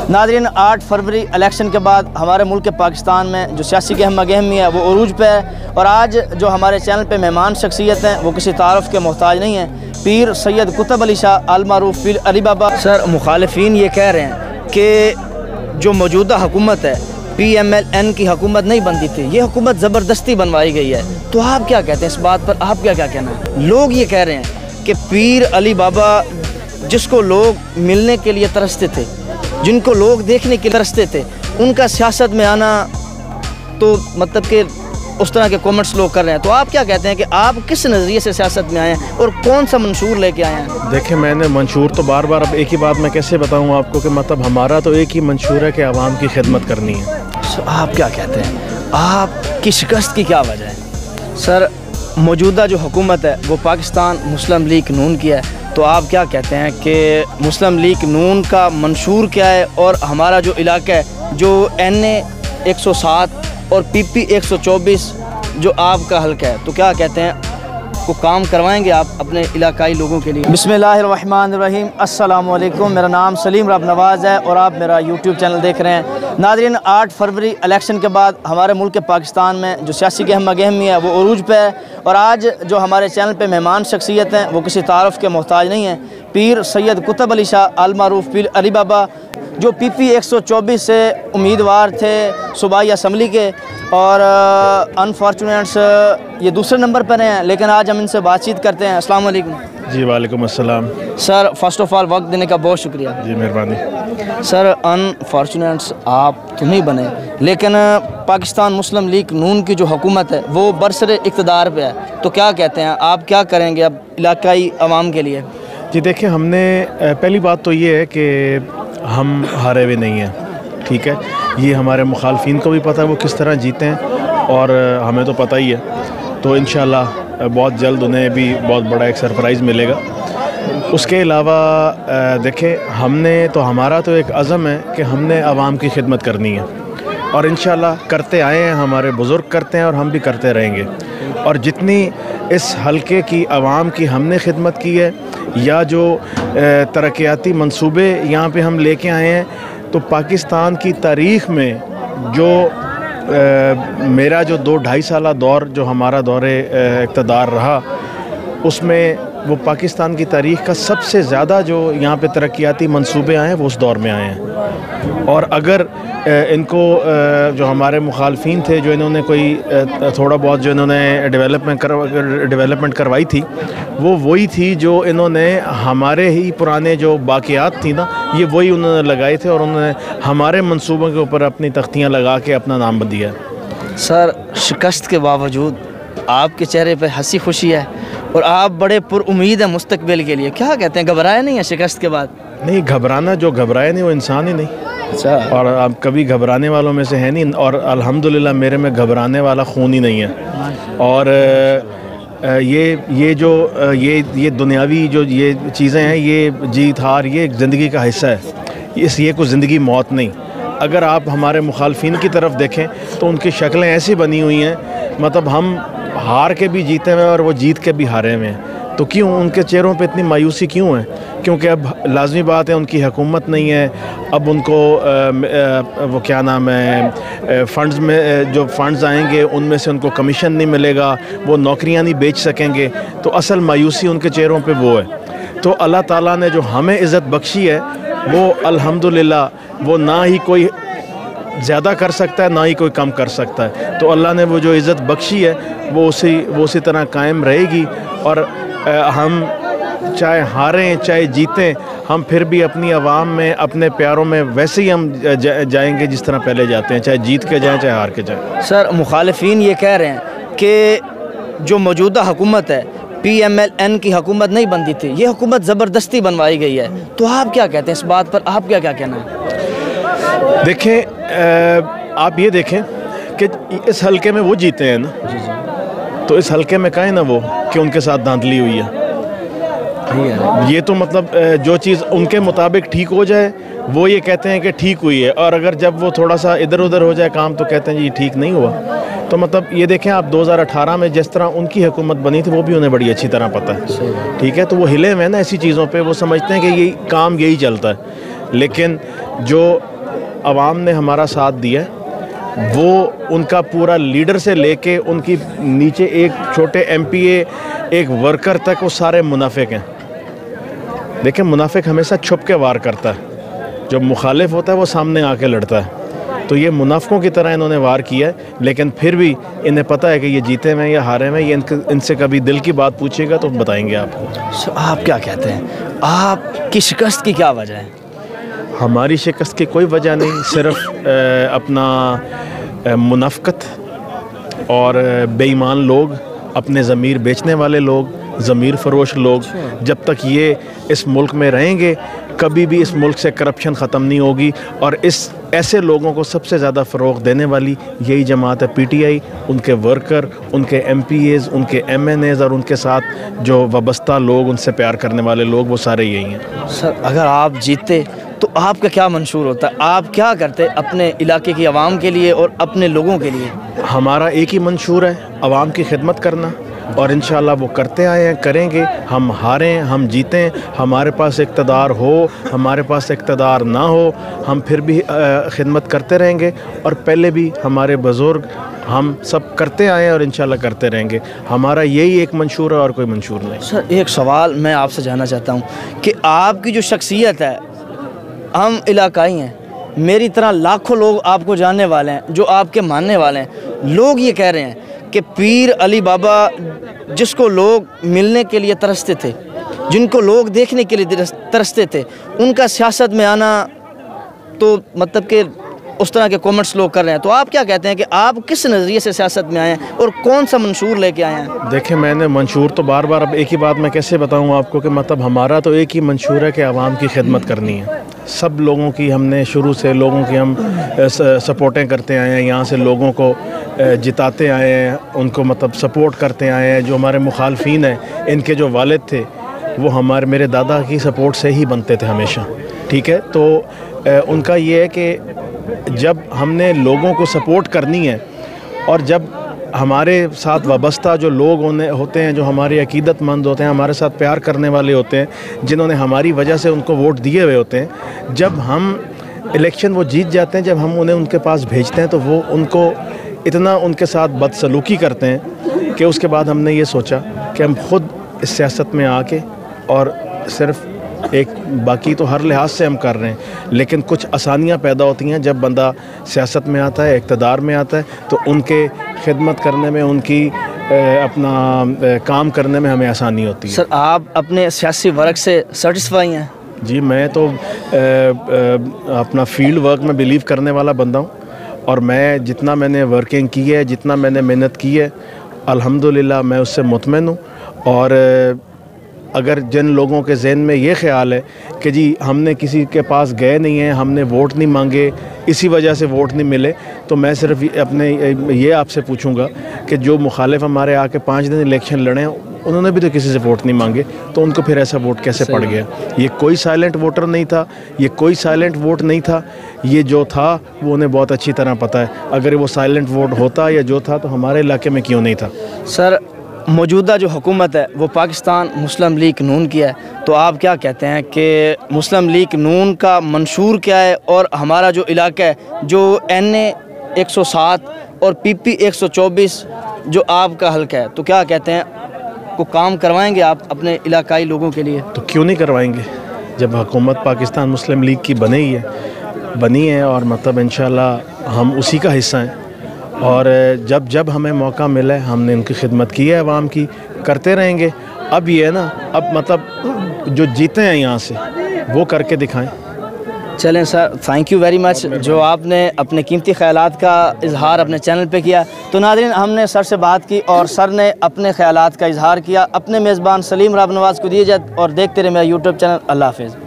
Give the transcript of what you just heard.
नाज़रीन, 8 फरवरी इलेक्शन के बाद हमारे मुल्क पाकिस्तान में जो सियासी गहमा गहमी है वो अरूज पे है। और आज जो हमारे चैनल पे मेहमान शख्सियत हैं वो किसी तारुफ के मोहताज नहीं हैं। पीर सैयद कुतुब अली शाह अल मारूफ पीर अली बाबा। सर, मुखालिफिन ये कह रहे हैं कि जो मौजूदा हुकूमत है PMLN की हुकूमत नहीं बनती थी, ये हुकूमत ज़बरदस्ती बनवाई गई है। तो आप क्या कहते हैं इस बात पर? आप क्या कहना है? लोग ये कह रहे हैं कि पीर अली बाबा जिसको लोग मिलने के लिए तरसते थे, जिनको लोग देखने के लिए तरसते थे, उनका सियासत में आना तो मतलब कि उस तरह के कमेंट्स लोग कर रहे हैं। तो आप क्या कहते हैं कि आप किस नज़रिए से सियासत में आए हैं और कौन सा मंशूर लेके आए हैं? देखिए, मैंने मंशूर तो बार बार, अब एक ही बात मैं कैसे बताऊं आपको कि मतलब हमारा तो एक ही मंशूर है कि आवाम की खिदमत करनी है। आप क्या कहते हैं, आपकी शिकस्त की क्या वजह है? सर, मौजूदा जो हुकूमत है वो पाकिस्तान मुस्लिम लीग नून की है। तो आप क्या कहते हैं कि मुस्लिम लीग नून का मंशूर क्या है और हमारा जो इलाका है जो NA 107 और PP 124 जो आपका हल्का है, तो क्या कहते हैं को काम करवाएंगे आप अपने इलाकाई लोगों के लिए? बिस्मिल्लाहिर्रहमानिर्रहीम, अस्सलामु अलैकुम। मेरा नाम सलीम रब नवाज़ है और आप मेरा YouTube चैनल देख रहे हैं। नाज़रीन, 8 फरवरी इलेक्शन के बाद हमारे मुल्क पाकिस्तान में जो सियासी गहमा गहमी है वो अरूज पे है। और आज जो हमारे चैनल पे मेहमान शख्सियत हैं वो किसी तारुफ के मोहताज नहीं हैं। पीर सैयद कुतुब अली शाह अल मारूफ पीर अली बाबा जो PP 124 से उम्मीदवार थे सूबाई असम्बली के, और अनफॉर्चुनेट्स ये दूसरे नंबर पर हैं। लेकिन आज हम इनसे बातचीत करते हैं। अस्सलाम वालेकुम। जी वालेकुम अस्सलाम। सर, फ़र्स्ट ऑफ़ ऑल वक्त देने का बहुत शुक्रिया। जी मेहरबानी। सर, अनफॉर्चुनेट्स आप तो नहीं बने, लेकिन पाकिस्तान मुस्लिम लीग नून की जो हुकूमत है वो बरसरे इक़्तिदार पे है। तो क्या कहते हैं आप, क्या करेंगे अब इलाकाई अवाम के लिए? जी देखिए, हमने पहली बात तो ये है कि हम हारे हुए नहीं हैं, ठीक है। ये हमारे मुखालफिन को भी पता है वो किस तरह जीते हैं और हमें तो पता ही है। तो इंशाल्लाह बहुत जल्द उन्हें भी बहुत बड़ा एक सरप्राइज़ मिलेगा। उसके अलावा देखें, हमने तो, हमारा तो एक अज़म है कि हमने आवाम की खिदमत करनी है और इंशाल्लाह करते आए हैं, हमारे बुज़ुर्ग करते हैं और हम भी करते रहेंगे। और जितनी इस हलके की आवाम की हमने खिदमत की है या जो तरक्याती मंसूबे यहाँ पे हम लेके आए हैं, तो पाकिस्तान की तारीख़ में जो मेरा जो 2-2.5 साल दौर जो हमारा दौरे इक़्तिदार रहा, उसमें वो पाकिस्तान की तारीख़ का सबसे ज़्यादा जो यहाँ पे तरक्याती मंसूबे आए हैं वो उस दौर में आए हैं। और अगर इनको जो हमारे मुखालफिन थे, जो इन्होंने कोई थोड़ा बहुत जो इन्होंने डेवलपमेंट करवाई थी, वो वही थी जो इन्होंने हमारे ही पुराने जो बाक़ियात थी ना, ये वही उन्होंने लगाए थे और उन्होंने हमारे मंसूबों के ऊपर अपनी तख्तियाँ लगा के अपना नाम दिया। सर, शिकस्त के बावजूद आपके चेहरे पे हंसी खुशी है और आप बड़े पुरउम्मीद हैं मुस्तकबिल के लिए। क्या कहते हैं, घबराए नहीं है शिकस्त के बाद? नहीं, घबराना, जो घबराए नहीं वो इंसान ही नहीं। अच्छा। और आप कभी घबराने वालों में से है नहीं, और अल्हम्दुलिल्लाह मेरे में घबराने वाला खून ही नहीं है। और ये दुनियावी जो ये चीज़ें हैं, ये जीत हार, ये ज़िंदगी का हिस्सा है। ये कोई ज़िंदगी मौत नहीं। अगर आप हमारे मुखालफिन की तरफ देखें तो उनकी शक्लें ऐसी बनी हुई हैं, मतलब हम हार के भी जीते हुए और वो जीत के भी हारे हुए हैं। तो क्यों उनके चेहरों पे इतनी मायूसी क्यों है? क्योंकि अब लाजमी बात है, उनकी हुकूमत नहीं है। अब उनको वो क्या नाम है, फ़ंड्स में जो फ़ंड्स आएंगे उनमें से उनको कमीशन नहीं मिलेगा, वो नौकरियां नहीं बेच सकेंगे। तो असल मायूसी उनके चेहरों पे वो है। तो अल्लाह ताला ने जो हमें इज़्ज़त बख्शी है वो अल्हम्दुलिल्लाह, वो ना ही कोई ज़्यादा कर सकता है ना ही कोई कम कर सकता है। तो अल्लाह ने वो जो इज़्ज़त बख्शी है वो उसी तरह कायम रहेगी। और हम चाहे हारें चाहे जीतें, हम फिर भी अपनी आवाम में, अपने प्यारों में वैसे ही हम जाएंगे जिस तरह पहले जाते हैं, चाहे जीत के जाएं चाहे हार के जाएं। सर, मुखालिफिन ये कह रहे हैं कि जो मौजूदा हुकूमत है PMLN की हुकूमत नहीं बनती थी, ये हुकूमत ज़बरदस्ती बनवाई गई है। तो आप क्या कहते हैं इस बात पर? आप क्या कहना है? देखें, आप ये देखें कि इस हलके में वो जीते हैं ना, तो इस हलके में कहें ना वो कि उनके साथ धांधली हुई है। ये तो मतलब जो चीज़ उनके मुताबिक ठीक हो जाए वो ये कहते हैं कि ठीक हुई है, और अगर जब वो थोड़ा सा इधर उधर हो जाए काम तो कहते हैं जी ठीक नहीं हुआ। तो मतलब ये देखें आप, 2018 में जिस तरह उनकी हुकूमत बनी थी वो भी उन्हें बड़ी अच्छी तरह पता है, ठीक है। तो वो हिले हुए हैं ना ऐसी चीज़ों पे, वो समझते हैं कि ये काम यही चलता है। लेकिन जो आवाम ने हमारा साथ दिया है, वो उनका पूरा लीडर से लेके उनकी नीचे एक छोटे MPA एक वर्कर तक वो सारे मुनाफिक हैं। देखिए, मुनाफिक हमेशा छुप के वार करता है, जब मुखालिफ होता है वो सामने आके लड़ता है। तो ये मुनाफिकों की तरह इन्होंने वार किया है, लेकिन फिर भी इन्हें पता है कि ये जीते में या हारे में। ये इनसे कभी दिल की बात पूछेगा तो बताएंगे आपको। आप क्या कहते हैं, आपकी शिकस्त की क्या वजह है? हमारी शिकस्त की कोई वजह नहीं, सिर्फ अपना मुनाफिकत और बेईमान लोग, अपने ज़मीर बेचने वाले लोग, ज़मीर फरोश लोग। जब तक ये इस मुल्क में रहेंगे कभी भी इस मुल्क से करप्शन ख़त्म नहीं होगी। और इस ऐसे लोगों को सबसे ज़्यादा फ़रोग़ देने वाली यही जमात है PTI। उनके वर्कर, उनके MPAs, उनके MNAs और उनके साथ जो वाबस्ता लोग, उनसे प्यार करने वाले लोग, वो सारे यही हैं। सर, अगर आप जीतते तो आपका क्या मंशूर होता? आप क्या करते अपने इलाके की आवाम के लिए और अपने लोगों के लिए? हमारा एक ही मंशूर है, आवाम की खिदमत करना, और इंशाल्लाह वो करते आए हैं, करेंगे। हम हारें, हम जीतें, हमारे पास इक़्तिदार हो, हमारे पास इक़्तिदार ना हो, हम फिर भी खिदमत करते रहेंगे। और पहले भी हमारे बुज़ुर्ग हम सब करते आए हैं और इंशाल्लाह करते रहेंगे। हमारा यही एक मंशूर है और कोई मंशूर नहीं। सर, एक सवाल मैं आपसे जानना चाहता हूँ कि आपकी जो शख्सियत है, हम इलाकाई हैं, मेरी तरह लाखों लोग आपको जानने वाले हैं, जो आपके मानने वाले हैं। लोग ये कह रहे हैं कि पीर अली बाबा, जिसको लोग मिलने के लिए तरसते थे, जिनको लोग देखने के लिए तरसते थे, उनका सियासत में आना, तो मतलब कि उस तरह के कमेंट्स लोग कर रहे हैं। तो आप क्या कहते हैं कि आप किस नज़रिए से सियासत में आए हैं और कौन सा मंशूर लेके आए हैं? देखिए, मैंने मंशूर तो बार बार, अब एक ही बात मैं कैसे बताऊं आपको कि मतलब हमारा तो एक ही मंशूर है कि आवाम की खिदमत करनी है। सब लोगों की हमने शुरू से लोगों की हम सपोर्टें करते आए हैं, यहाँ से लोगों को जिताते आए हैं, उनको मतलब सपोर्ट करते आए हैं। जो हमारे मुखालफीन हैं, इनके जो वालिद थे वो मेरे दादा की सपोर्ट से ही बनते थे हमेशा, ठीक है। तो उनका ये है कि जब हमने लोगों को सपोर्ट करनी है और जब हमारे साथ वाबस्ता जो लोग होते हैं, जो हमारे अकीदतमंद होते हैं, हमारे साथ प्यार करने वाले होते हैं, जिन्होंने हमारी वजह से उनको वोट दिए हुए होते हैं, जब हम इलेक्शन वो जीत जाते हैं, जब हम उन्हें उनके पास भेजते हैं तो वो उनको इतना उनके साथ बदसलूकी करते हैं कि उसके बाद हमने ये सोचा कि हम ख़ुद इस सियासत में आके, और सिर्फ एक, बाकी तो हर लिहाज से हम कर रहे हैं, लेकिन कुछ आसानियाँ पैदा होती हैं जब बंदा सियासत में आता है, इक़्तिदार में आता है, तो उनके खिदमत करने में, उनकी अपना काम करने में हमें आसानी होती है। सर, आप अपने सियासी वर्क से सेटिस्फाई हैं? जी, मैं तो अपना फील्ड वर्क में बिलीव करने वाला बंदा हूँ, और मैं जितना मैंने वर्किंग की है, जितना मैंने मेहनत की है, अल्हम्दुलिल्लाह मैं उससे मुतमईन हूँ। और अगर जिन लोगों के ज़हन में ये ख़्याल है कि जी हमने किसी के पास गए नहीं हैं, हमने वोट नहीं मांगे, इसी वजह से वोट नहीं मिले, तो मैं सिर्फ अपने ये आपसे पूछूंगा कि जो मुखालिफ हमारे आके 5 दिन इलेक्शन लड़े हैं, उन्होंने भी तो किसी से वोट नहीं मांगे, तो उनको फिर ऐसा वोट कैसे पड़ गया? ये कोई साइलेंट वोटर नहीं था, ये कोई साइलेंट वोट नहीं था, ये जो था वो उन्हें बहुत अच्छी तरह पता है। अगर वो साइलेंट वोट होता या जो था तो हमारे इलाके में क्यों नहीं था? सर, मौजूदा जो हुकूमत है वो पाकिस्तान मुस्लिम लीग नून की है, तो आप क्या कहते हैं कि मुस्लिम लीग नून का मंशूर क्या है? और हमारा जो इलाका है, जो NA 107 और PP 124 जो आपका हल्का है, तो क्या कहते हैं, को काम करवाएंगे आप अपने इलाकाई लोगों के लिए? तो क्यों नहीं करवाएंगे, जब हुकूमत पाकिस्तान मुस्लिम लीग की बनी है और मतलब इंशाल्लाह हम उसी का हिस्सा हैं। और जब हमें मौका मिला है, हमने उनकी खिदमत की है, आवाम की करते रहेंगे। अब ये है ना, अब मतलब जो जीते हैं यहाँ से वो करके दिखाएं। चलें sir, thank you very much, जो आपने अपने कीमती ख्यालात का इजहार अपने चैनल पे किया। तो नाज़रीन, हमने सर से बात की और सर ने अपने ख्यालात का इजहार किया। अपने मेज़बान सलीम राब नवाज़ को दीजिए और देखते रहे मेरा यूट्यूब चैनल। अल्लाह हाफ़िज़।